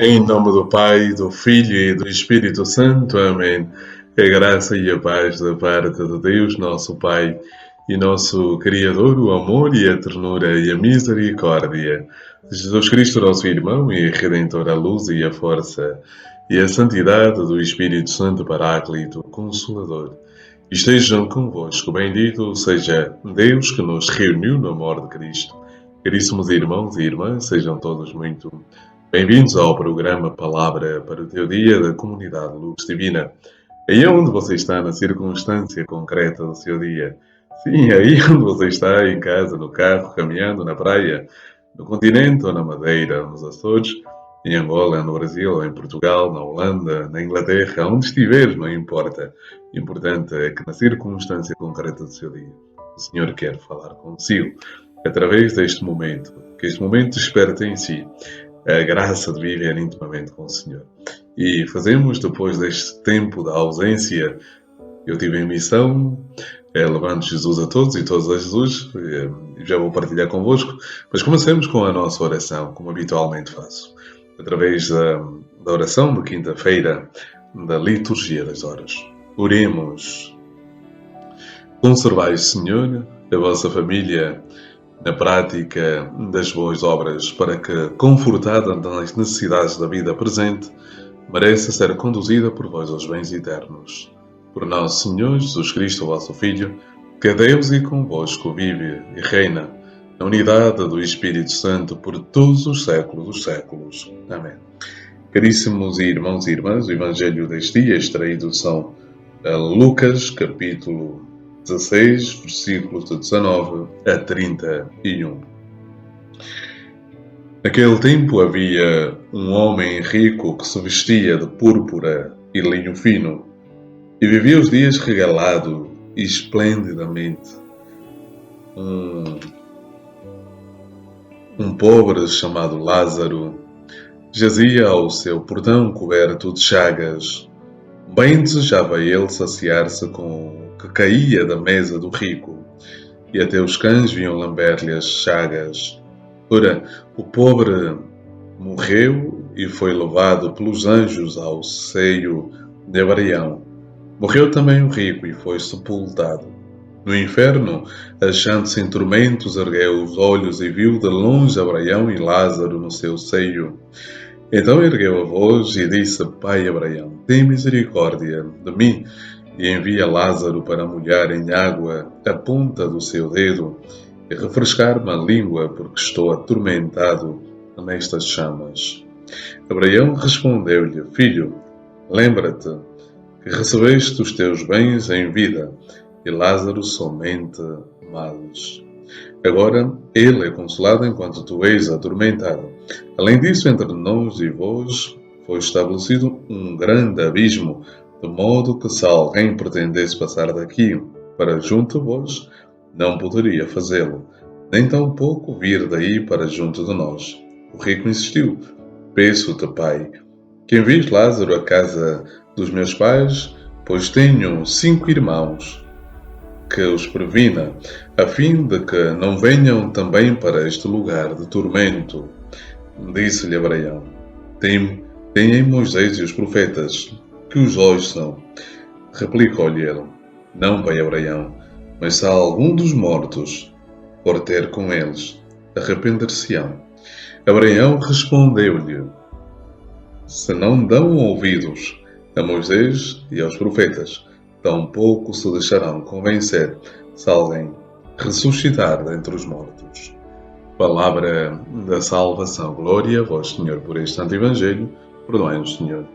Em nome do Pai, do Filho e do Espírito Santo. Amém. Que a graça e a paz da parte de Deus, nosso Pai, e nosso Criador, o amor e a ternura e a misericórdia de Jesus Cristo, nosso irmão e Redentor, a luz e a força, e a santidade do Espírito Santo Paráclito, Consolador, estejam convosco. Bendito seja Deus que nos reuniu no amor de Cristo. Caríssimos irmãos e irmãs, sejam todos muito bem-vindos ao programa Palavra para o Teu Dia da Comunidade Luz Divina. Aí onde você está na circunstância concreta do seu dia. Sim, aí onde você está, em casa, no carro, caminhando, na praia, no continente ou na Madeira, nos Açores, em Angola, no Brasil, em Portugal, na Holanda, na Inglaterra, onde estiver, não importa. O importante é que na circunstância concreta do seu dia, o Senhor quer falar consigo, através deste momento, que este momento desperte em si a graça de viver intimamente com o Senhor. E fazemos, depois deste tempo da ausência, eu tive em missão, levando Jesus a todos e todos a Jesus, já vou partilhar convosco, mas comecemos com a nossa oração, como habitualmente faço, através da oração de quinta-feira, da liturgia das horas. Oremos. Conservai, Senhor, a vossa família na prática das boas obras, para que, confortada nas necessidades da vida presente, mereça ser conduzida por vós aos bens eternos. Por nosso Senhor Jesus Cristo, vosso Filho, que é Deus e convosco vive e reina, na unidade do Espírito Santo, por todos os séculos dos séculos. Amém. Caríssimos irmãos e irmãs, o Evangelho deste dia extraído são Lucas, capítulo 16, versículos de 19 a 31. Naquele tempo havia um homem rico que se vestia de púrpura e linho fino e vivia os dias regalado e esplendidamente. Um pobre chamado Lázaro jazia ao seu portão coberto de chagas. Bem desejava ele saciar-se com o que caía da mesa do rico, e até os cães vinham lamber-lhe as chagas. Ora, o pobre morreu e foi levado pelos anjos ao seio de Abraão. Morreu também o rico e foi sepultado. No inferno, achando-se em tormentos, ergueu os olhos e viu de longe Abraão e Lázaro no seu seio. Então ergueu a voz e disse: Pai Abraão, tem misericórdia de mim e envia Lázaro para molhar em água a ponta do seu dedo e refrescar-me a língua, porque estou atormentado nestas chamas. Abraão respondeu-lhe: Filho, lembra-te que recebeste os teus bens em vida e Lázaro somente males. Agora ele é consolado enquanto tu és atormentado. Além disso, entre nós e vós foi estabelecido um grande abismo, de modo que se alguém pretendesse passar daqui para junto de vós, não poderia fazê-lo, nem tampouco vir daí para junto de nós. O rico insistiu: Peço-te, pai, que envies Lázaro à casa dos meus pais, pois tenho 5 irmãos, que os previna, a fim de que não venham também para este lugar de tormento. Disse-lhe Abraão: Têm Moisés e os profetas, que os ouçam. Replicou-lhe ele: Não, pai Abraão, mas se algum dos mortos for ter com eles, arrepender-se-ão. Abraão respondeu-lhe: Se não dão ouvidos a Moisés e aos profetas, tampouco se deixarão convencer se alguém ressuscitar dentre os mortos. Palavra da salvação. Glória a vós, Senhor, por este santo Evangelho. Perdoai-nos, Senhor.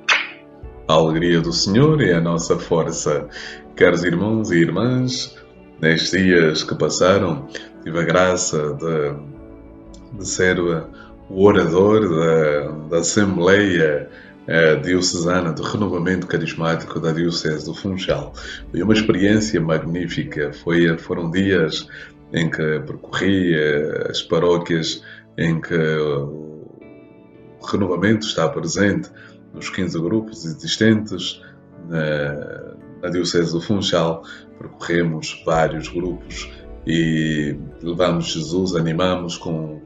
A alegria do Senhor é a nossa força. Caros irmãos e irmãs, nestes dias que passaram, tive a graça de ser o orador da Assembleia Diocesana de Renovamento Carismático da Diocese do Funchal. Foi uma experiência magnífica. Foram dias em que percorri as paróquias em que o renovamento está presente, nos 15 grupos existentes na Diocese do Funchal. Percorremos vários grupos e levamos Jesus, animamos com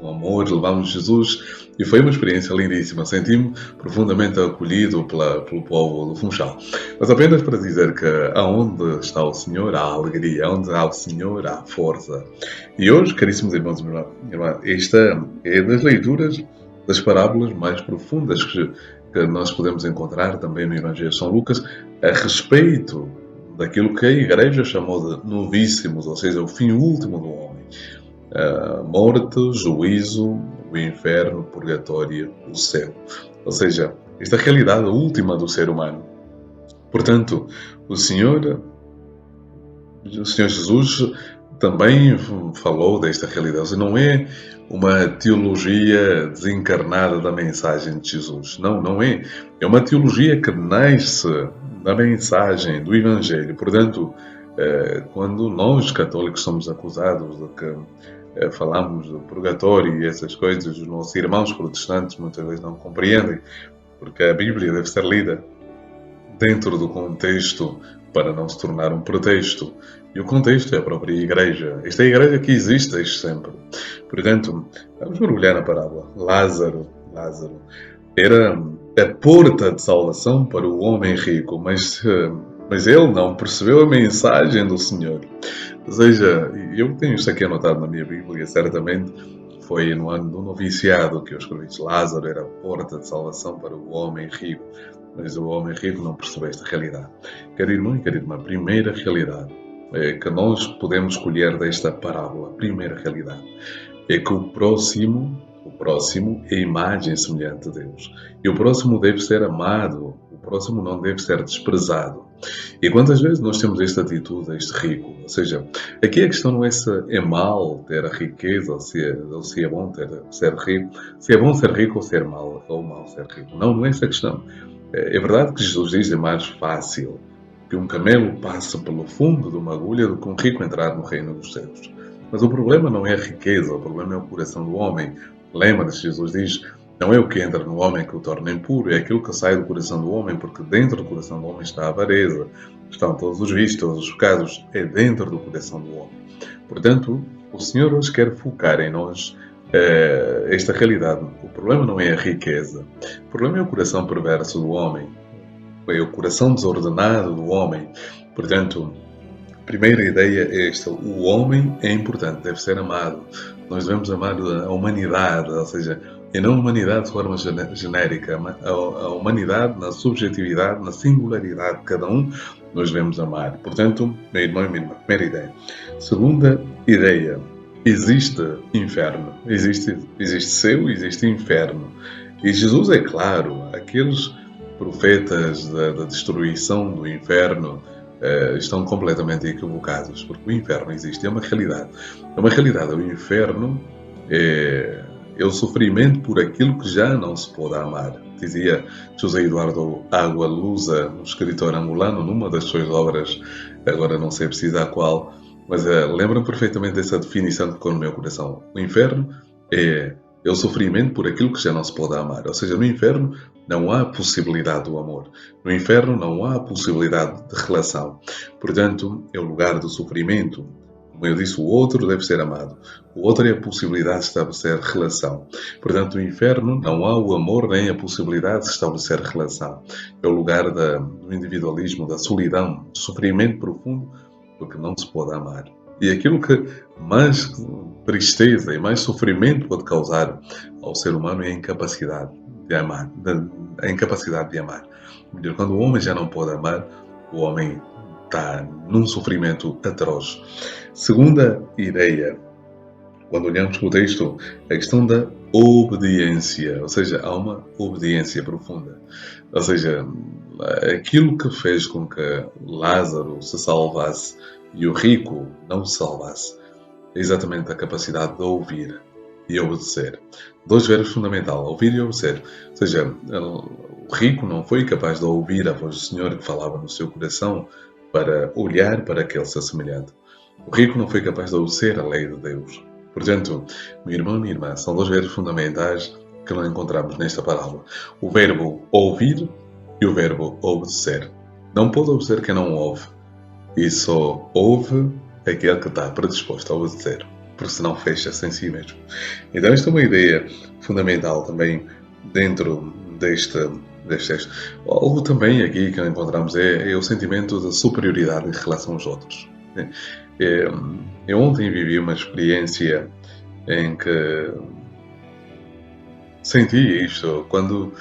amor, levamos Jesus e foi uma experiência lindíssima. Senti-me profundamente acolhido pelo povo do Funchal. Mas apenas para dizer que aonde está o Senhor há alegria, onde há o Senhor há força. E hoje, caríssimos irmãos e irmãs, esta é das leituras das parábolas mais profundas que nós podemos encontrar também no Evangelho de São Lucas a respeito daquilo que a Igreja chamou de novíssimos, ou seja, o fim último do homem. A morte, juízo, o inferno, o purgatório, o céu. Ou seja, esta realidade última do ser humano. Portanto, o Senhor Jesus também falou desta realidade. Não é uma teologia desencarnada da mensagem de Jesus. Não, não é. É uma teologia que nasce da mensagem do Evangelho. Portanto, quando nós católicos somos acusados de que falamos do purgatório e essas coisas, os nossos irmãos protestantes muitas vezes não compreendem, porque a Bíblia deve ser lida dentro do contexto para não se tornar um pretexto. E o contexto é a própria Igreja. Esta é a Igreja que existe desde sempre. Portanto, vamos mergulhar na parábola. Lázaro era a porta de salvação para o homem rico, mas ele não percebeu a mensagem do Senhor. Ou seja, eu tenho isto aqui anotado na minha Bíblia, certamente foi no ano do noviciado que eu escrevi isto. Lázaro era a porta de salvação para o homem rico, mas o homem rico não percebeu esta realidade. Querido irmão e querida irmã, a primeira realidade que nós podemos escolher desta parábola, a primeira realidade, é que o próximo é a imagem semelhante de Deus. E o próximo deve ser amado, o próximo não deve ser desprezado. E quantas vezes nós temos esta atitude, este rico? Ou seja, aqui a questão não é se é mal ter a riqueza ou se é bom ser rico, se é bom ser rico ou ser mal, ou mal ser rico. Não, não é essa a questão. É verdade que Jesus diz que é mais fácil que um camelo passe pelo fundo de uma agulha do que um rico entrar no reino dos céus. Mas o problema não é a riqueza, o problema é o coração do homem. Lembra-se, Jesus diz, não é o que entra no homem que o torna impuro, é aquilo que sai do coração do homem, porque dentro do coração do homem está a avareza, estão todos os vícios, todos os pecados, é dentro do coração do homem. Portanto, o Senhor hoje quer focar em nós esta realidade. O problema não é a riqueza, o problema é o coração perverso do homem, é o coração desordenado do homem. Portanto, a primeira ideia é esta: o homem é importante, deve ser amado. Nós devemos amar a humanidade, ou seja, e não a humanidade de forma genérica, a humanidade na subjetividade, na singularidade de cada um, nós devemos amar. Portanto, meu irmão e minha irmã, primeira ideia. Segunda ideia: existe inferno, existe céu, existe inferno. E Jesus é claro, aqueles profetas da destruição do inferno estão completamente equivocados, porque o inferno existe, é uma realidade. É uma realidade. O inferno é o sofrimento por aquilo que já não se pode amar. Dizia José Eduardo Agualusa, um escritor angolano, numa das suas obras, agora não sei precisar qual, mas lembro-me perfeitamente dessa definição que ficou no meu coração. O inferno é o sofrimento por aquilo que já não se pode amar. Ou seja, no inferno não há possibilidade do amor. No inferno não há possibilidade de relação. Portanto, é o lugar do sofrimento. Como eu disse, o outro deve ser amado. O outro é a possibilidade de estabelecer relação. Portanto, no inferno não há o amor nem a possibilidade de estabelecer relação. É o lugar do individualismo, da solidão, do sofrimento profundo, porque não se pode amar. E aquilo que mais tristeza e mais sofrimento pode causar ao ser humano é a incapacidade de amar. A incapacidade de amar. Quando o homem já não pode amar, o homem está num sofrimento atroz. Segunda ideia, quando olhamos para o texto, a questão da obediência, ou seja, há uma obediência profunda. Ou seja, aquilo que fez com que Lázaro se salvasse e o rico não se salvasse é exatamente a capacidade de ouvir e obedecer. Dois verbos fundamentais, ouvir e obedecer. Ou seja, o rico não foi capaz de ouvir a voz do Senhor que falava no seu coração para olhar para aquele ser semelhante. O rico não foi capaz de obedecer a lei de Deus. Portanto, meu irmão e minha irmã, são dois verbos fundamentais que não encontramos nesta parábola. O verbo ouvir e o verbo obedecer. Não pode obedecer quem não ouve. E só ouve aquele que está predisposto a obedecer, porque senão fecha-se em si mesmo. Então esta é uma ideia fundamental também dentro deste texto. Algo também aqui que encontramos é o sentimento de superioridade em relação aos outros. Eu ontem vivi uma experiência em que senti isto, quando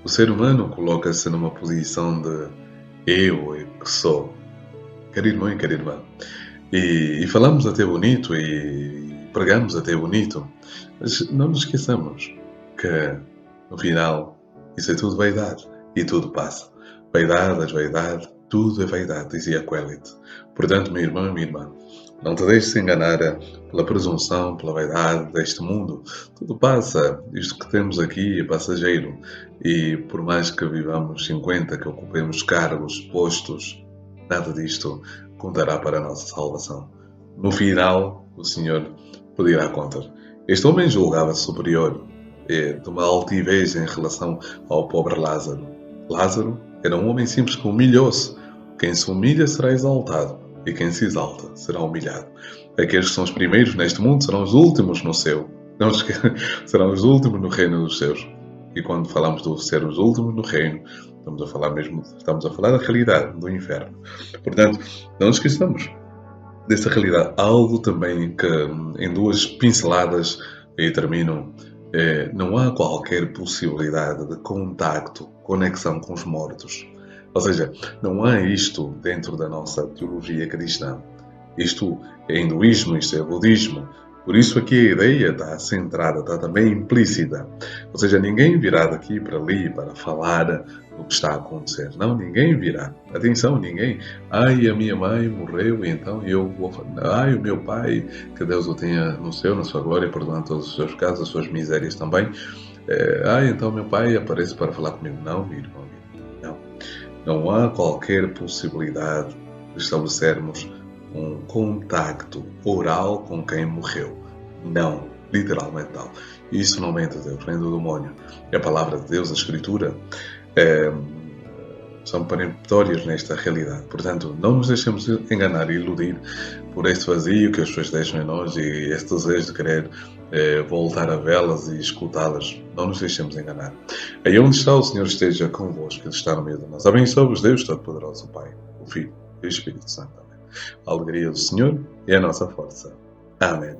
o ser humano coloca-se numa posição de eu é que sou, quer irmão e quer irmã. E falamos até bonito e pregamos até bonito, mas não nos esqueçamos que, no final, isso é tudo vaidade e tudo passa. Vaidade, tudo é vaidade, dizia Quellet. Portanto, meu irmão e minha irmã, não te deixes enganar pela presunção, pela vaidade deste mundo. Tudo passa. Isto que temos aqui é passageiro. E por mais que vivamos 50, que ocupemos cargos, postos, nada disto contará para a nossa salvação. No final, o Senhor pedirá contas. Este homem julgava-se superior, de uma altivez em relação ao pobre Lázaro. Lázaro era um homem simples que humilhou-se. Quem se humilha será exaltado, e quem se exalta será humilhado. Aqueles que são os primeiros neste mundo serão os últimos no céu. Não serão os últimos no reino dos céus. E quando falamos de ser os últimos no reino, estamos a falar da realidade do inferno. Portanto, não nos esqueçamos dessa realidade. Algo também que, em duas pinceladas, e termino, não há qualquer possibilidade de contacto, conexão com os mortos. Ou seja, não há isto dentro da nossa teologia cristã. Isto é hinduísmo, isto é budismo. Por isso aqui a ideia está centrada, está também implícita. Ou seja, ninguém virá daqui para ali para falar do que está a acontecer. Não, ninguém virá. Atenção, ninguém. Ai, a minha mãe morreu e então eu vou... Ai, o meu pai, que Deus o tenha no céu, na sua glória, perdoando todos os seus pecados, as suas misérias também. Ai, então meu pai aparece para falar comigo. Não, meu irmão, não. Não há qualquer possibilidade de estabelecermos um contacto oral com quem morreu. Não, literalmente não. Isso não vem de Deus, vem do demónio. É a palavra de Deus, a Escritura, são peremptórias nesta realidade. Portanto, não nos deixemos enganar e iludir por este vazio que as pessoas deixam em nós e este desejo de querer voltar a vê-las e escutá-las. Não nos deixemos enganar. Aí onde está o Senhor esteja convosco, Ele está no meio de nós. Abençoe-vos Deus Todo-Poderoso, o Pai, o Filho e o Espírito Santo. A alegria do Senhor é a nossa força. Amém.